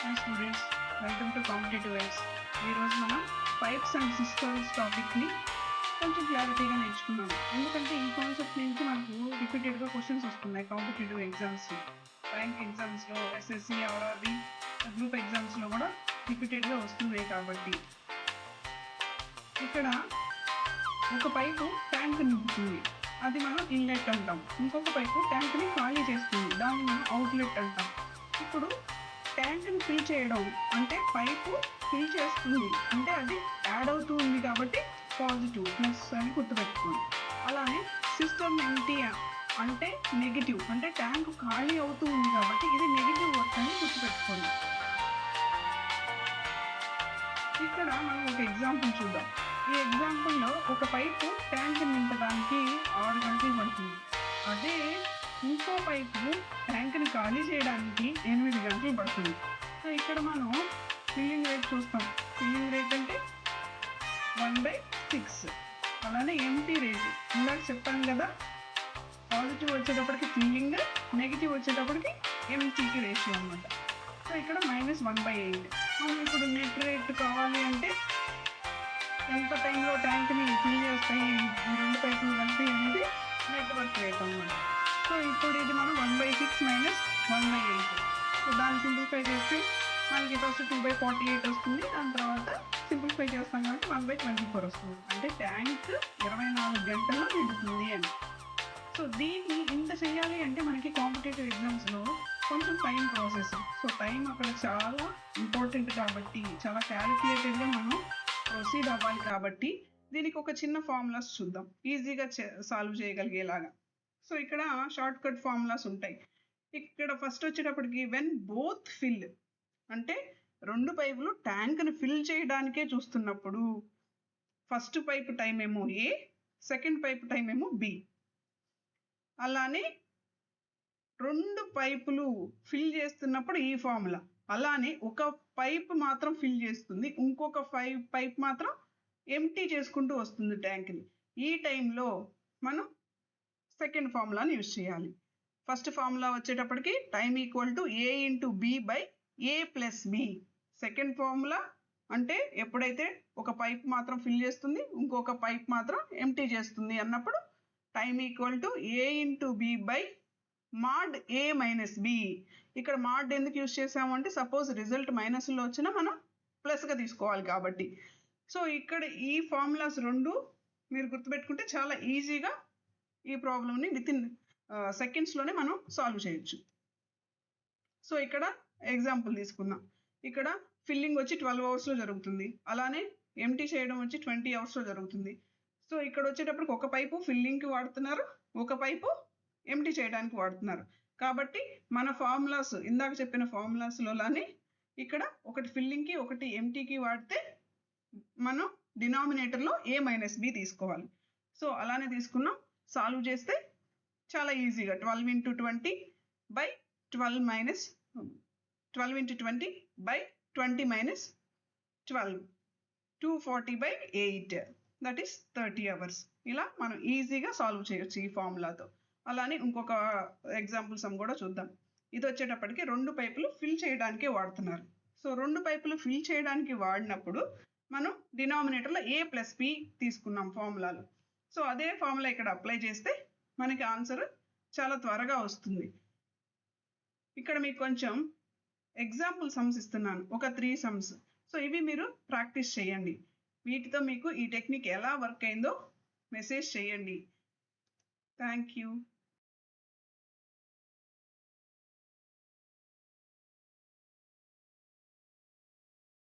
Hi students, welcome to Competitive Edge. ఈ రోజు మనం పైప్స్ అండ్ సిస్టమ్స్ టాపిక్ని కొంచెం క్లారిటీగా నేర్చుకున్నాం. ఎందుకంటే ఈ కాన్సెప్ట్ నుంచి మనకు రిపీటెడ్గా క్వశ్చన్స్ వస్తున్నాయి కాంపిటేటివ్ ఎగ్జామ్స్లో, ర్యాంక్ ఎగ్జామ్స్లో, ఎస్ఎస్సి, ఆర్ఆర్బి, గ్రూప్ ఎగ్జామ్స్లో కూడా రిపీటెడ్గా వస్తున్నాయి. కాబట్టి ఇక్కడ ఒక పైపు ట్యాంక్ నింపుతుంది, అది మనం ఇన్లెట్ అంటాం. ఇంకొక పైపు ట్యాంక్ని ఖాళీ చేస్తుంది, దాన్ని మనం అవుట్లెట్ అంటాం. ఇప్పుడు ట్యాంక్ని ఫిల్ చేయడం అంటే పైపు ఫిల్ చేస్తుంది, అంటే అది యాడ్ అవుతూ ఉంది కాబట్టి పాజిటివ్ ప్లస్ అని గుర్తుపెట్టుకోండి. అలానే సిస్టమ్ ఎంటీ అంటే నెగిటివ్, అంటే ట్యాంక్ ఖాళీ అవుతూ ఉంది కాబట్టి ఇది నెగిటివ్ వర్క్ అని గుర్తుపెట్టుకోండి. ఇక్కడ మనం ఒక ఎగ్జాంపుల్ చూద్దాం. ఈ ఎగ్జాంపుల్లో ఒక పైపు ట్యాంక్ నింపడానికి 6 గంటలు పడుతుంది. అదే ఇంకో పైపు ట్యాంక్ని ఖాళీ చేయడానికి 8 గంటలు పడుతుంది. సో ఇక్కడ మనం ఫిల్లింగ్ రేట్ చూస్తాం. ఫిల్లింగ్ రేట్ అంటే 1/6. అలానే ఎంటీ రేట్ ఇందాక చెప్పాను కదా, పాజిటివ్ వచ్చేటప్పటికి ఫిల్లింగ్, నెగిటివ్ వచ్చేటప్పటికి ఎంటీకి రేషియో అనమాట. సో ఇక్కడ -1/8. మనం ఇప్పుడు నెట్ రేట్ కావాలి అంటే ఎంత టైంలో ట్యాంక్ని ఫిల్ చేస్తాయి ఈ 2 పైపులు కలిపి అనేది నెట్వర్క్ రేట్ అన్నమాట. సో ఇప్పుడు ఇది మనం 1/6 - 1/8. సో దాన్ని సింప్లిఫై చేస్తే మనకి ఫస్ట్ 2/48 వస్తుంది. దాని తర్వాత సింప్లిఫై చేస్తాం కాబట్టి 1/24 వస్తుంది. అంటే ట్యాంక్ 24 గంటల్లో నిండుతుంది అని. సో దీన్ని ఇంత చేయాలి అంటే మనకి కాంపిటేటివ్ ఎగ్జామ్స్లో కొంచెం టైం ప్రాసెస్. సో టైం అక్కడ చాలా ఇంపార్టెంట్ కాబట్టి, చాలా క్యాలిక్యులేటెడ్గా మనం ప్రొసీడ్ అవ్వాలి కాబట్టి దీనికి ఒక చిన్న ఫార్ములాస్ చూద్దాం, ఈజీగా సాల్వ్ చేయగలిగేలాగా. సో ఇక్కడ షార్ట్ కట్ ఫార్ములాస్ ఉంటాయి. ఇక్కడ ఫస్ట్ వచ్చేటప్పటికి వెన్ బోత్ ఫిల్, అంటే 2 పైపులు ట్యాంక్ని ఫిల్ చేయడానికే చూస్తున్నప్పుడు ఫస్ట్ పైప్ టైం ఏమో ఏ, సెకండ్ పైప్ టైం ఏమో బి. అలానే 2 పైపులు ఫిల్ చేస్తున్నప్పుడు ఈ ఫార్ములా. అలానే ఒక పైప్ మాత్రం ఫిల్ చేస్తుంది, ఇంకొక పైప్ మాత్రం ఎంటీ చేసుకుంటూ వస్తుంది ట్యాంక్ని. ఈ టైంలో మనం సెకండ్ ఫార్ములాని యూజ్ చేయాలి. ఫస్ట్ ఫార్ములా వచ్చేటప్పటికి time equal to A × B/A + B. Second formula అంటే ఎప్పుడైతే ఒక పైప్ మాత్రం ఫిల్ చేస్తుంది, ఇంకొక పైప్ మాత్రం ఎంటీ చేస్తుంది అన్నప్పుడు time equal to A × B/mod A - B. ఇక్కడ మాడ్ ఎందుకు యూజ్ చేసాము అంటే సపోజ్ రిజల్ట్ మైనస్లో వచ్చినా మనం ప్లస్గా తీసుకోవాలి కాబట్టి. సో ఇక్కడ ఈ ఫార్ములాస్ 2 మీరు గుర్తుపెట్టుకుంటే చాలా ఈజీగా ఈ ప్రాబ్లమ్ని వితిన్ సెకండ్స్లోనే మనం సాల్వ్ చేయొచ్చు. సో ఇక్కడ ఎగ్జాంపుల్ తీసుకుందాం. ఇక్కడ ఫిల్లింగ్ వచ్చి 12 అవర్స్లో జరుగుతుంది, అలానే ఎంటీ చేయడం వచ్చి 20 అవర్స్లో జరుగుతుంది. సో ఇక్కడ వచ్చేటప్పటికి ఒక పైపు ఫిల్లింగ్కి వాడుతున్నారు, ఒక పైపు ఎంటీ చేయడానికి వాడుతున్నారు. కాబట్టి మన ఫార్ములాస్ ఇందాక చెప్పిన ఫార్ములాస్లోనే ఇక్కడ ఒకటి ఫిల్లింగ్కి ఒకటి ఎంటీకి వాడితే మనం డినామినేటర్లో A - B తీసుకోవాలి. సో అలానే తీసుకున్నాం. సాల్వ్ చేస్తే చాలా ఈజీగా 12 × 20 / 12 - 12 × 20 / 20 - 12 240/8, దట్ ఈస్ 30 అవర్స్. ఇలా మనం ఈజీగా సాల్వ్ చేయొచ్చు ఈ ఫార్ములాతో. అలానే ఇంకొక ఎగ్జాంపుల్ సమ్ కూడా చూద్దాం. ఇది వచ్చేటప్పటికి 2 పైపులు ఫిల్ చేయడానికే వాడుతున్నారు. సో 2 పైపులు ఫిల్ చేయడానికి వాడినప్పుడు మనం డినామినేటర్లో A + B తీసుకున్నాం ఫార్ములాలు. సో అదే ఫార్ములా ఇక్కడ అప్లై చేస్తే మనకి ఆన్సర్ చాలా త్వరగా వస్తుంది. ఇక్కడ మీకు కొంచెం ఎగ్జాంపుల్ సమ్స్ ఇస్తున్నాను, ఒక 3 సమ్స్. సో ఇవి మీరు ప్రాక్టీస్ చేయండి. వీటితో మీకు ఈ టెక్నిక్ ఎలా వర్క్ అయిందో మెసేజ్ చేయండి. Thank you.